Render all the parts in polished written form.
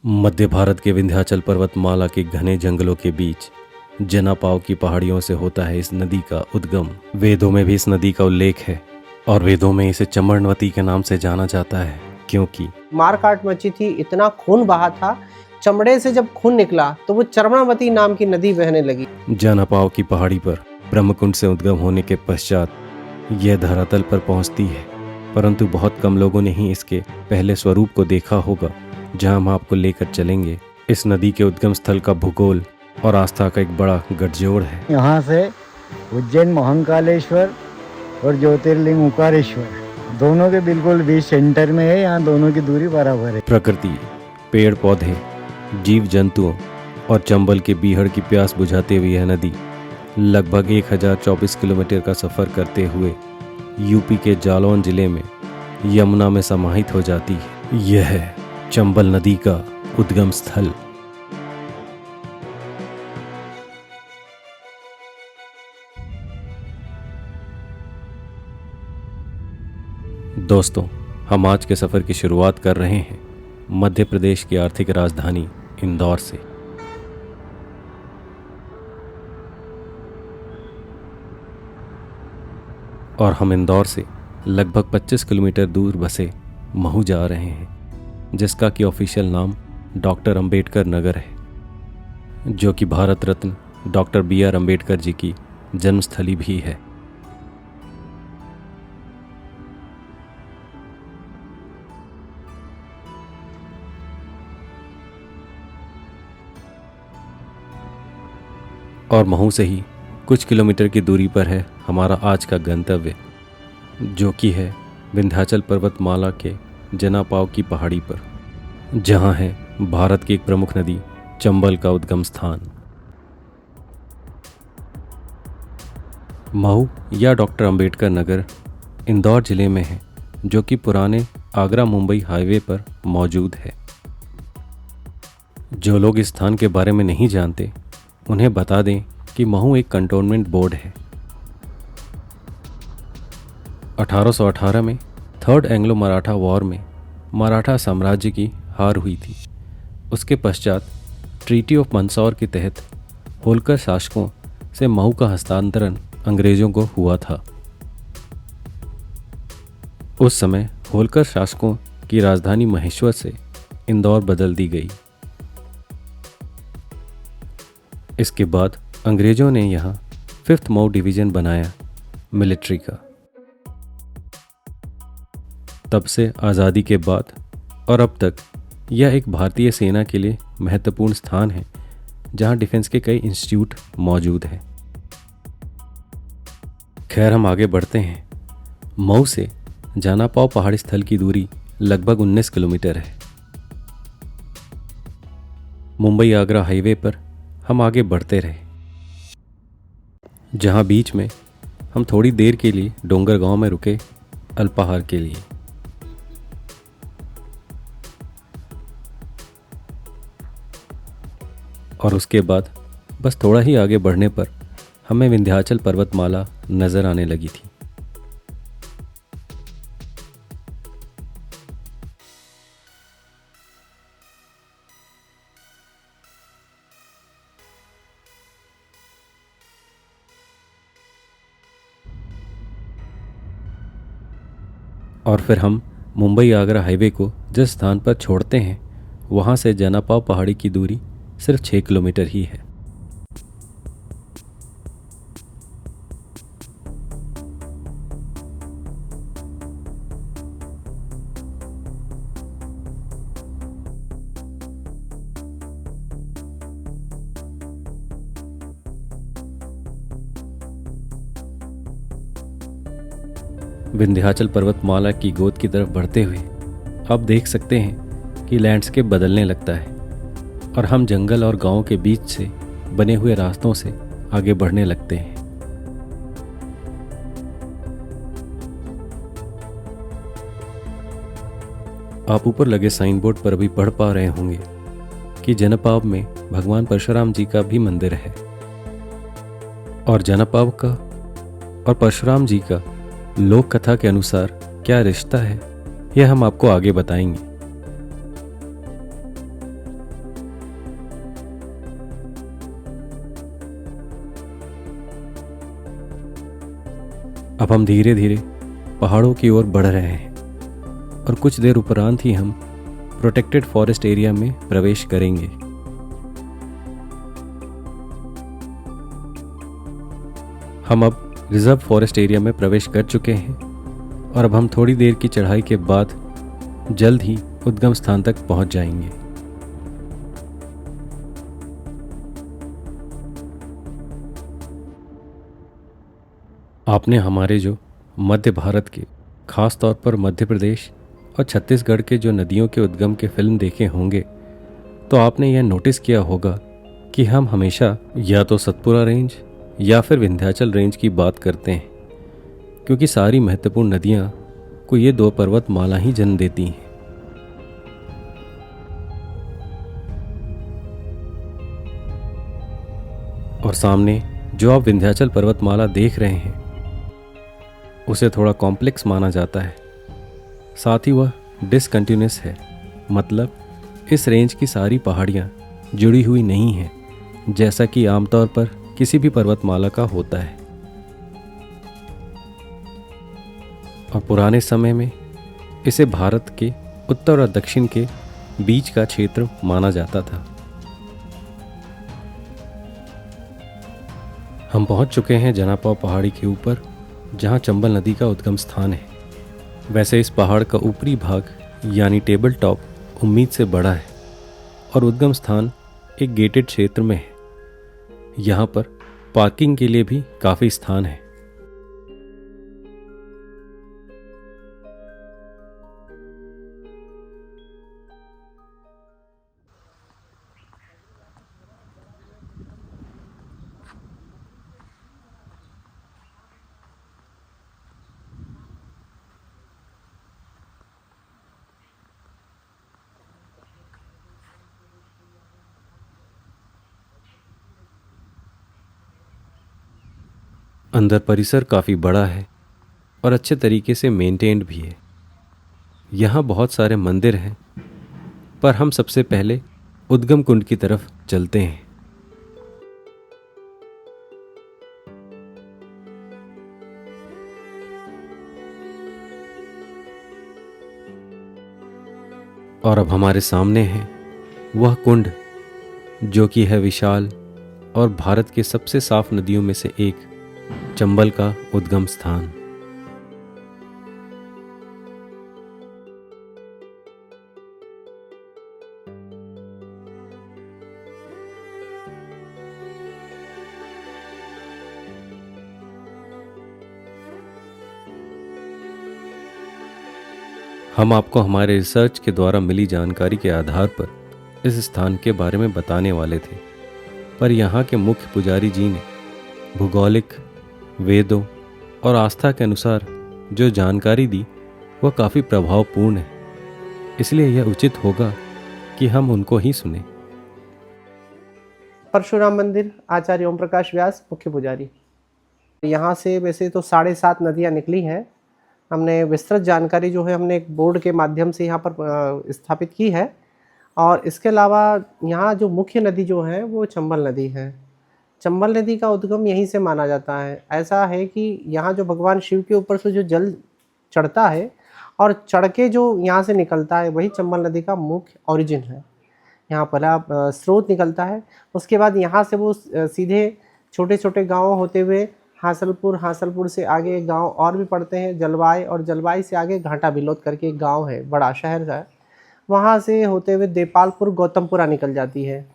मध्य भारत के विंध्याचल पर्वतमाला के घने जंगलों के बीच जनापाव की पहाड़ियों से होता है इस नदी का उद्गम। वेदों में भी इस नदी का उल्लेख है और वेदों में इसे चंबड़वती के नाम से जाना जाता है क्योंकि मारकाट मची थी, इतना खून बहा था। चमड़े से जब खून निकला तो वो चर्मणावती नाम की नदी बहने लगी। जनापाव की पहाड़ी पर ब्रह्मकुंड से उद्गम होने के पश्चात यह धरातल पर पहुंचती है, परंतु बहुत कम लोगों ने ही इसके पहले स्वरूप को देखा होगा, जहां हम आपको लेकर चलेंगे। इस नदी के उद्गम स्थल का भूगोल और आस्था का एक बड़ा गठजोड़ है। यहाँ से उज्जैन महाकालेश्वर और ज्योतिर्लिंग ओंकारेश्वर दोनों के बिल्कुल बीच सेंटर में है। यहाँ दोनों की दूरी बराबर है। प्रकृति, पेड़ पौधे, जीव जंतुओं और चंबल के बीहड़ की प्यास बुझाते हुए यह नदी लगभग 1024 किलोमीटर का सफर करते हुए यूपी के जालौन जिले में यमुना में समाहित हो जाती है। यह है चंबल नदी का उद्गम स्थल। दोस्तों, हम आज के सफर की शुरुआत कर रहे हैं मध्य प्रदेश की आर्थिक राजधानी इंदौर से। और हम इंदौर से लगभग 25 किलोमीटर दूर बसे महू जा रहे हैं, जिसका कि ऑफिशियल नाम डॉक्टर अंबेडकर नगर है, जो कि भारत रत्न डॉक्टर BR अंबेडकर जी की जन्मस्थली भी है। और महू से ही कुछ किलोमीटर की दूरी पर है हमारा आज का गंतव्य, जो कि है विंध्याचल पर्वतमाला के जनापाव की पहाड़ी पर, जहां है भारत की एक प्रमुख नदी चंबल का उद्गम स्थान। महू या डॉक्टर अंबेडकर नगर इंदौर जिले में है, जो कि पुराने आगरा मुंबई हाईवे पर मौजूद है। जो लोग इस स्थान के बारे में नहीं जानते उन्हें बता दें कि महू एक कंटोनमेंट बोर्ड है। 1818 में थर्ड एंग्लो मराठा वॉर में मराठा साम्राज्य की हार हुई थी। उसके पश्चात ट्रीटी ऑफ मंदसौर के तहत होलकर शासकों से महू का हस्तांतरण अंग्रेजों को हुआ था। उस समय होलकर शासकों की राजधानी महेश्वर से इंदौर बदल दी गई। इसके बाद अंग्रेजों ने यहाँ 5th मऊ डिवीजन बनाया मिलिट्री का। तब से आज़ादी के बाद और अब तक यह एक भारतीय सेना के लिए महत्वपूर्ण स्थान है, जहां डिफेंस के कई इंस्टीट्यूट मौजूद हैं। खैर, हम आगे बढ़ते हैं। मऊ से जनापाव पहाड़ी स्थल की दूरी लगभग 19 किलोमीटर है। मुंबई आगरा हाईवे पर हम आगे बढ़ते रहे, जहां बीच में हम थोड़ी देर के लिए डोंगर गांव में रुके अल्पाहार के लिए। और उसके बाद बस थोड़ा ही आगे बढ़ने पर हमें विंध्याचल पर्वतमाला नजर आने लगी थी। और फिर हम मुंबई आगरा हाईवे को जिस स्थान पर छोड़ते हैं, वहां से जनापाव पहाड़ी की दूरी सिर्फ 6 किलोमीटर ही है। विंध्याचल पर्वतमाला की गोद की तरफ बढ़ते हुए आप देख सकते हैं कि लैंडस्केप बदलने लगता है और हम जंगल और गांव के बीच से बने हुए रास्तों से आगे बढ़ने लगते हैं। आप ऊपर लगे साइन बोर्ड पर भी पढ़ पा रहे होंगे कि जनापाव में भगवान परशुराम जी का भी मंदिर है। और जनापाव का और परशुराम जी का लोक कथा के अनुसार क्या रिश्ता है, यह हम आपको आगे बताएंगे। अब हम धीरे धीरे पहाड़ों की ओर बढ़ रहे हैं और कुछ देर उपरांत ही हम प्रोटेक्टेड फॉरेस्ट एरिया में प्रवेश करेंगे। हम अब रिजर्व फॉरेस्ट एरिया में प्रवेश कर चुके हैं और अब हम थोड़ी देर की चढ़ाई के बाद जल्द ही उद्गम स्थान तक पहुंच जाएंगे। आपने हमारे जो मध्य भारत के, खास तौर पर मध्य प्रदेश और छत्तीसगढ़ के जो नदियों के उद्गम के फिल्म देखे होंगे, तो आपने यह नोटिस किया होगा कि हम हमेशा या तो सतपुरा रेंज या फिर विंध्याचल रेंज की बात करते हैं, क्योंकि सारी महत्वपूर्ण नदियां को ये दो पर्वतमाला ही जन्म देती हैं। और सामने जो आप विंध्याचल पर्वतमाला देख रहे हैं उसे थोड़ा कॉम्प्लेक्स माना जाता है, साथ ही वह डिसकंटिन्यूस है, मतलब इस रेंज की सारी पहाड़ियाँ जुड़ी हुई नहीं हैं जैसा कि आमतौर पर किसी भी पर्वतमाला का होता है। और पुराने समय में इसे भारत के उत्तर और दक्षिण के बीच का क्षेत्र माना जाता था। हम पहुंच चुके हैं जनापाव पहाड़ी के ऊपर, जहां चंबल नदी का उद्गम स्थान है। वैसे इस पहाड़ का ऊपरी भाग यानी टेबल टॉप उम्मीद से बड़ा है और उद्गम स्थान एक गेटेड क्षेत्र में है। यहाँ पर पार्किंग के लिए भी काफ़ी स्थान है। अंदर परिसर काफ़ी बड़ा है और अच्छे तरीके से मेंटेन्ड भी है। यहाँ बहुत सारे मंदिर हैं, पर हम सबसे पहले उद्गम कुंड की तरफ चलते हैं। और अब हमारे सामने है वह कुंड जो कि है विशाल और भारत के सबसे साफ नदियों में से एक, चंबल का उद्गम स्थान। हम आपको हमारे रिसर्च के द्वारा मिली जानकारी के आधार पर इस स्थान के बारे में बताने वाले थे, पर यहाँ के मुख्य पुजारी जी ने भूगोलिक, वेदों और आस्था के अनुसार जो जानकारी दी वह काफ़ी प्रभावपूर्ण है, इसलिए यह उचित होगा कि हम उनको ही सुने। परशुराम मंदिर, आचार्य ओम प्रकाश व्यास मुख्य पुजारी। यहाँ से वैसे तो 7.5 नदियाँ निकली हैं। हमने विस्तृत जानकारी जो है हमने एक बोर्ड के माध्यम से यहाँ पर स्थापित की है, और इसके अलावा यहाँ जो मुख्य नदी जो है वो चंबल नदी है। चंबल नदी का उद्गम यहीं से माना जाता है। ऐसा है कि यहाँ जो भगवान शिव के ऊपर से जो जल चढ़ता है और चढ़ के जो यहाँ से निकलता है वही चंबल नदी का मुख्य ओरिजिन है। यहाँ पहला स्रोत निकलता है, उसके बाद यहाँ से वो सीधे छोटे छोटे गाँव होते हुए हासलपुर से आगे एक गांव और भी पड़ते हैं जलवाई, और जलवाई से आगे घाटा बिलोद करके एक गांव है, बड़ा शहर है। वहाँ से होते हुए देपालपुर, गौतमपुरा निकल जाती है।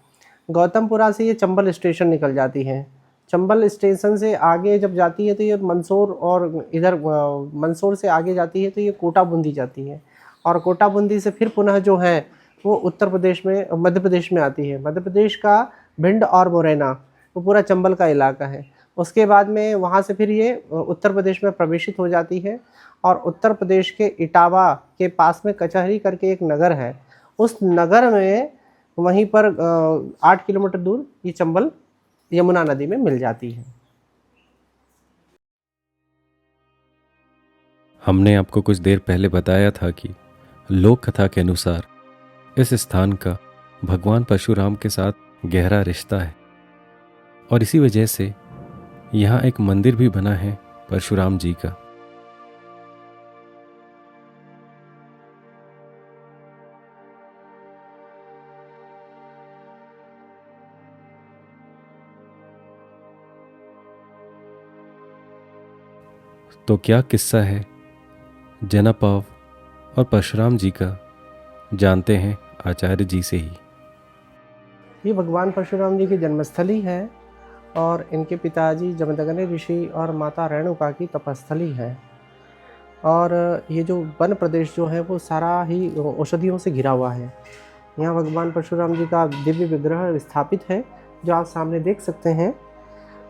गौतमपुरा से ये चंबल स्टेशन निकल जाती है। चंबल स्टेशन से आगे जब जाती है तो ये मंदसौर, और इधर मंदसौर से आगे जाती है तो ये कोटा बूंदी जाती है, और कोटा बूंदी से फिर पुनः जो है वो उत्तर प्रदेश में, मध्य प्रदेश में आती है। मध्य प्रदेश का भिंड और मुरैना वो पूरा चंबल का इलाका है। उसके बाद में वहाँ से फिर ये उत्तर प्रदेश में प्रवेशित हो जाती है, और उत्तर प्रदेश के इटावा के पास में कचहरी करके एक नगर है, उस नगर में वहीं पर 8 किलोमीटर दूर ये चंबल यमुना नदी में मिल जाती है। हमने आपको कुछ देर पहले बताया था कि लोक कथा के अनुसार इस स्थान का भगवान परशुराम के साथ गहरा रिश्ता है, और इसी वजह से यहाँ एक मंदिर भी बना है परशुराम जी का। तो क्या किस्सा है जनापव और परशुराम जी का, जानते हैं आचार्य जी से ही। ये भगवान परशुराम जी की जन्मस्थली है और इनके पिताजी जमदग्नि ऋषि और माता रेणुका की तपस्थली है। और ये जो वन प्रदेश जो है वो सारा ही औषधियों से घिरा हुआ है। यहाँ भगवान परशुराम जी का दिव्य विग्रह स्थापित है जो आप सामने देख सकते हैं।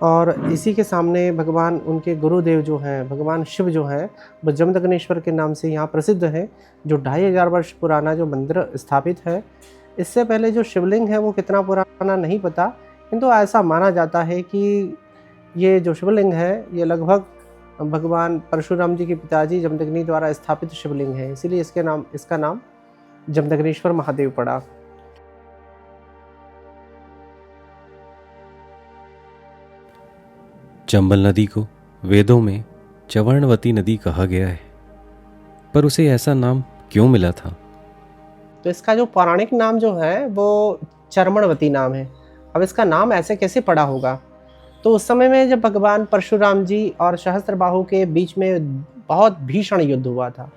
और इसी के सामने भगवान उनके गुरुदेव जो हैं भगवान शिव जो है वो जमदग्नेश्वर के नाम से यहाँ प्रसिद्ध है, जो 2500 वर्ष पुराना जो मंदिर स्थापित है। इससे पहले जो शिवलिंग है वो कितना पुराना नहीं पता, किंतु ऐसा माना जाता है कि ये जो शिवलिंग है ये लगभग भगवान परशुराम जी के पिताजी जमदग्नि द्वारा स्थापित शिवलिंग है, इसीलिए इसका नाम जमदग्नेश्वर महादेव पड़ा। चंबल नदी को वेदों में चवर्णवती नदी कहा गया है, पर उसे ऐसा नाम क्यों मिला था? तो इसका जो पौराणिक नाम जो है वो चर्मणवती नाम है। अब इसका नाम ऐसे कैसे पड़ा होगा? तो उस समय में जब भगवान परशुराम जी और सहस्त्रबाहु के बीच में बहुत भीषण युद्ध हुआ था,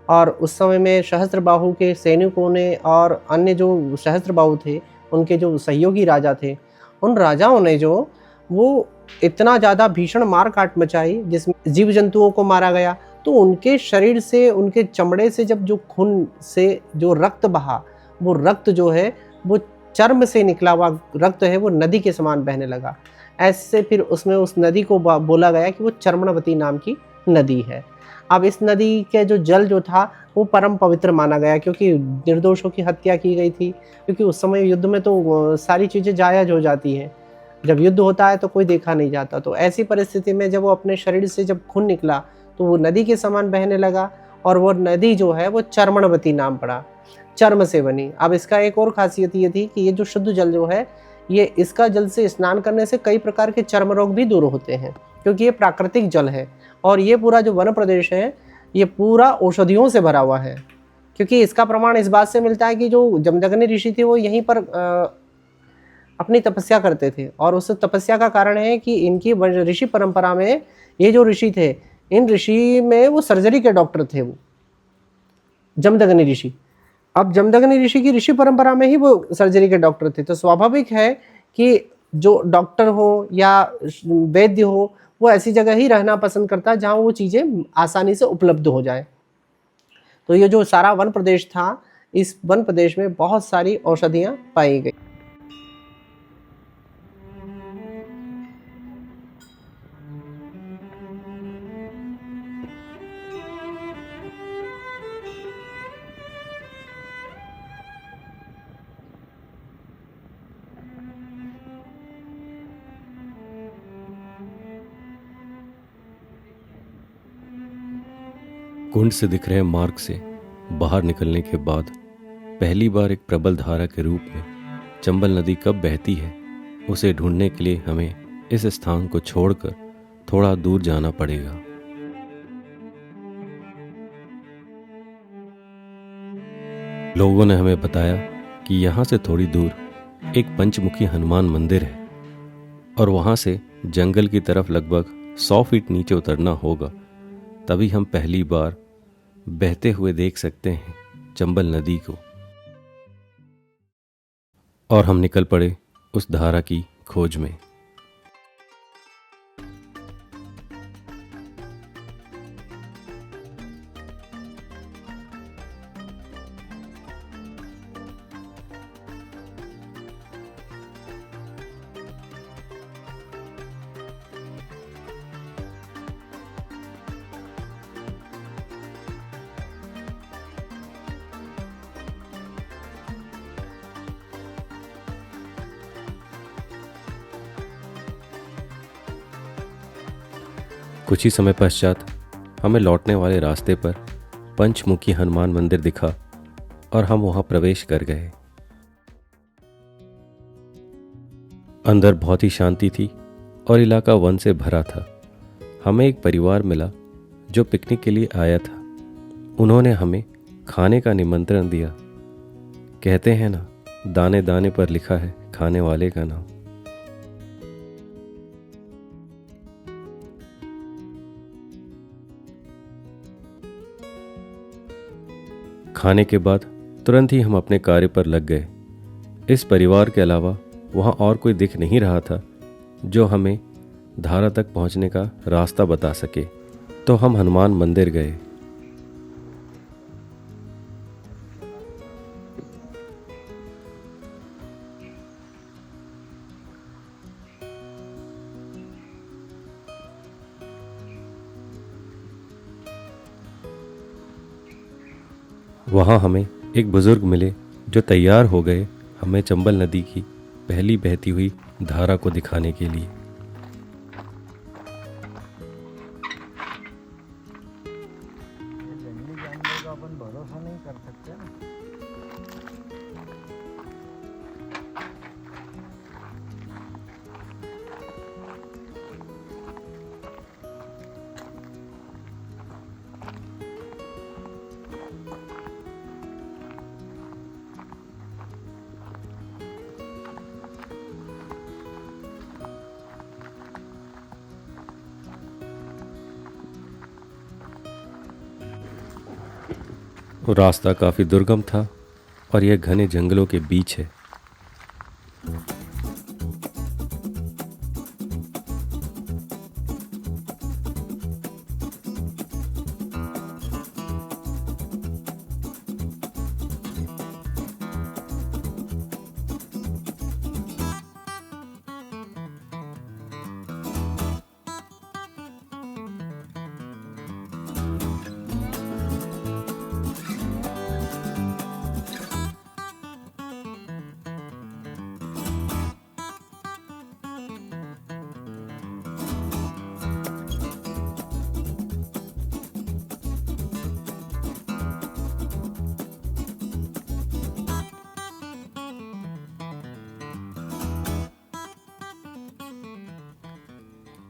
और उस समय में सहस्त्रबाहु के सैनिकों ने और अन्य जो सहस्त्रबाहु थे उनके जो सहयोगी राजा थे, उन राजाओं ने जो वो इतना ज़्यादा भीषण मार काट मचाई जिसमें जीव जंतुओं को मारा गया। तो उनके शरीर से, उनके चमड़े से जब जो खून से जो रक्त बहा, वो रक्त जो है वो चर्म से निकला हुआ रक्त है वो नदी के समान बहने लगा। ऐसे फिर उसमें उस नदी को बोला गया कि वो चर्मणवती नाम की नदी है। अब इस नदी के जो जल जो था वो परम पवित्र माना गया, क्योंकि निर्दोषों की हत्या की गई थी। क्योंकि उस समय युद्ध में तो सारी चीज़ें जायज़ हो जाती हैं, जब युद्ध होता है तो कोई देखा नहीं जाता। तो ऐसी परिस्थिति में जब वो अपने शरीर से जब खून निकला तो वो नदी के समान बहने लगा, और वो नदी जो है वो चर्मणवती नाम पड़ा, चर्म से बनी। अब इसका एक और खासियत ये थी कि ये जो शुद्ध जल जो है ये इसका जल से स्नान करने से कई प्रकार के चर्म रोग भी दूर होते हैं, क्योंकि ये प्राकृतिक जल है। और ये पूरा जो वन प्रदेश है ये पूरा औषधियों से भरा हुआ है, क्योंकि इसका प्रमाण इस बात से मिलता है कि जो जमदग्नि ऋषि थे वो यहीं पर अपनी तपस्या करते थे। और उस तपस्या का कारण है कि इनकी ऋषि परंपरा में ये जो ऋषि थे, इन ऋषि में वो सर्जरी के डॉक्टर थे, वो जमदग्नि ऋषि। अब जमदग्नि ऋषि की ऋषि परंपरा में ही वो सर्जरी के डॉक्टर थे, तो स्वाभाविक है कि जो डॉक्टर हो या वैद्य हो वो ऐसी जगह ही रहना पसंद करता है जहाँ वो चीज़ें आसानी से उपलब्ध हो जाए। तो ये जो सारा वन प्रदेश था, इस वन प्रदेश में बहुत सारी औषधियाँ पाई गई। कुंड से दिख रहे मार्ग से बाहर निकलने के बाद पहली बार एक प्रबल धारा के रूप में चंबल नदी कब बहती है, उसे ढूंढने के लिए हमें इस स्थान को छोड़कर थोड़ा दूर जाना पड़ेगा। लोगों ने हमें बताया कि यहाँ से थोड़ी दूर एक पंचमुखी हनुमान मंदिर है, और वहाँ से जंगल की तरफ लगभग 100 फीट नीचे उतरना होगा, तभी हम पहली बार बहते हुए देख सकते हैं चंबल नदी को। और हम निकल पड़े उस धारा की खोज में। कुछ ही समय पश्चात हमें लौटने वाले रास्ते पर पंचमुखी हनुमान मंदिर दिखा और हम वहां प्रवेश कर गए। अंदर बहुत ही शांति थी और इलाका वन से भरा था। हमें एक परिवार मिला जो पिकनिक के लिए आया था। उन्होंने हमें खाने का निमंत्रण दिया। कहते हैं ना, दाने दाने पर लिखा है खाने वाले का नाम। खाने के बाद तुरंत ही हम अपने कार्य पर लग गए। इस परिवार के अलावा वहाँ और कोई दिख नहीं रहा था जो हमें धारा तक पहुँचने का रास्ता बता सके। तो हम हनुमान मंदिर गए। वहाँ हमें एक बुजुर्ग मिले जो तैयार हो गए हमें चंबल नदी की पहली बहती हुई धारा को दिखाने के लिए। जंगली जानवर का अपन भरोसा नहीं कर सकते ना। रास्ता काफ़ी दुर्गम था और यह घने जंगलों के बीच है।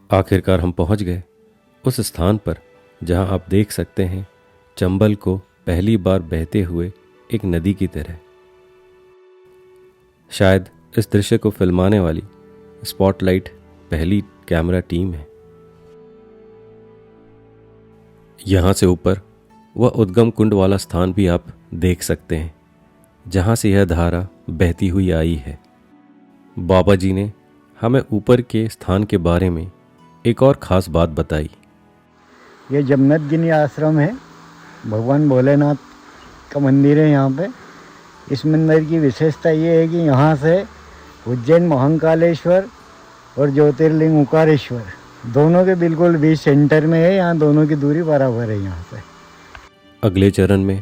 आखिरकार हम पहुंच गए उस स्थान पर जहां आप देख सकते हैं चंबल को पहली बार बहते हुए एक नदी की तरह। शायद इस दृश्य को फिल्माने वाली स्पॉटलाइट पहली कैमरा टीम है। यहाँ से ऊपर वह उद्गम कुंड वाला स्थान भी आप देख सकते हैं जहाँ से यह धारा बहती हुई आई है। बाबा जी ने हमें ऊपर के स्थान के बारे में एक और ख़ास बात बताई। ये जमनतगिनी आश्रम है, भगवान भोलेनाथ का मंदिर है यहाँ पे। इस मंदिर की विशेषता ये है कि यहाँ से उज्जैन महाकालेश्वर और ज्योतिर्लिंग ओंकारेश्वर दोनों के बिल्कुल बीच सेंटर में है। यहाँ दोनों की दूरी बराबर है यहाँ से। अगले चरण में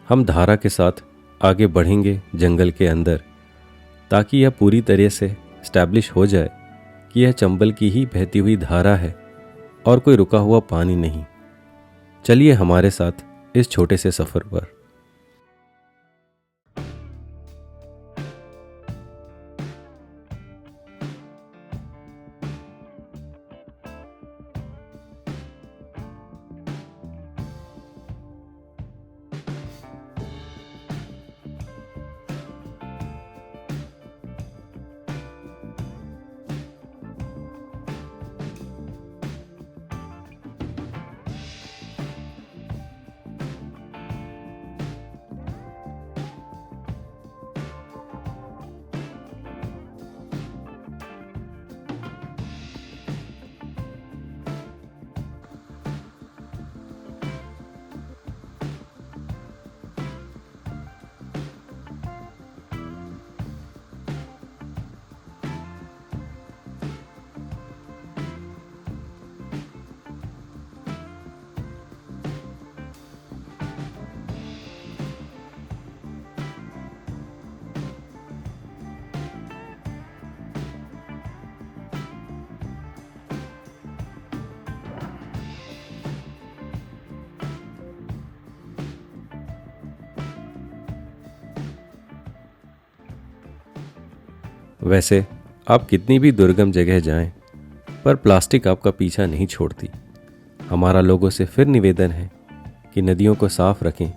हम धारा के साथ आगे बढ़ेंगे जंगल के अंदर, ताकि यह पूरी तरह से स्टैब्लिश हो जाए कि यह चंबल की ही बहती हुई धारा है और कोई रुका हुआ पानी नहीं। चलिए हमारे साथ इस छोटे से सफ़र पर। वैसे आप कितनी भी दुर्गम जगह जाएं, पर प्लास्टिक आपका पीछा नहीं छोड़ती। हमारा लोगों से फिर निवेदन है कि नदियों को साफ रखें,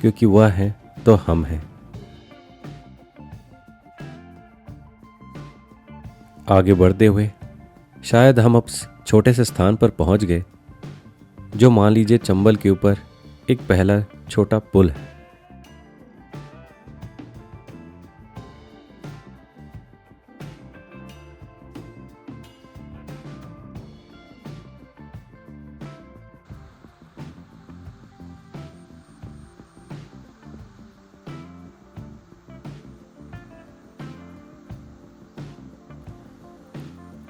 क्योंकि वह है तो हम हैं। आगे बढ़ते हुए शायद हम अब छोटे से स्थान पर पहुंच गए, जो मान लीजिए चंबल के ऊपर एक पहला छोटा पुल है।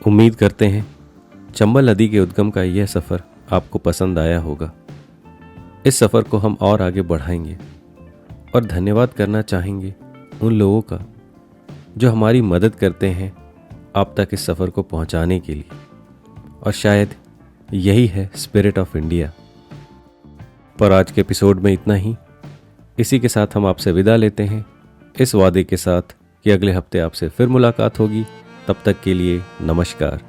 उम्मीद करते हैं चंबल नदी के उद्गम का यह सफ़र आपको पसंद आया होगा। इस सफ़र को हम और आगे बढ़ाएंगे और धन्यवाद करना चाहेंगे उन लोगों का जो हमारी मदद करते हैं आप तक इस सफ़र को पहुंचाने के लिए, और शायद यही है स्पिरिट ऑफ इंडिया। पर आज के एपिसोड में इतना ही। इसी के साथ हम आपसे विदा लेते हैं, इस वादे के साथ कि अगले हफ्ते आपसे फिर मुलाकात होगी। तब तक के लिए नमस्कार।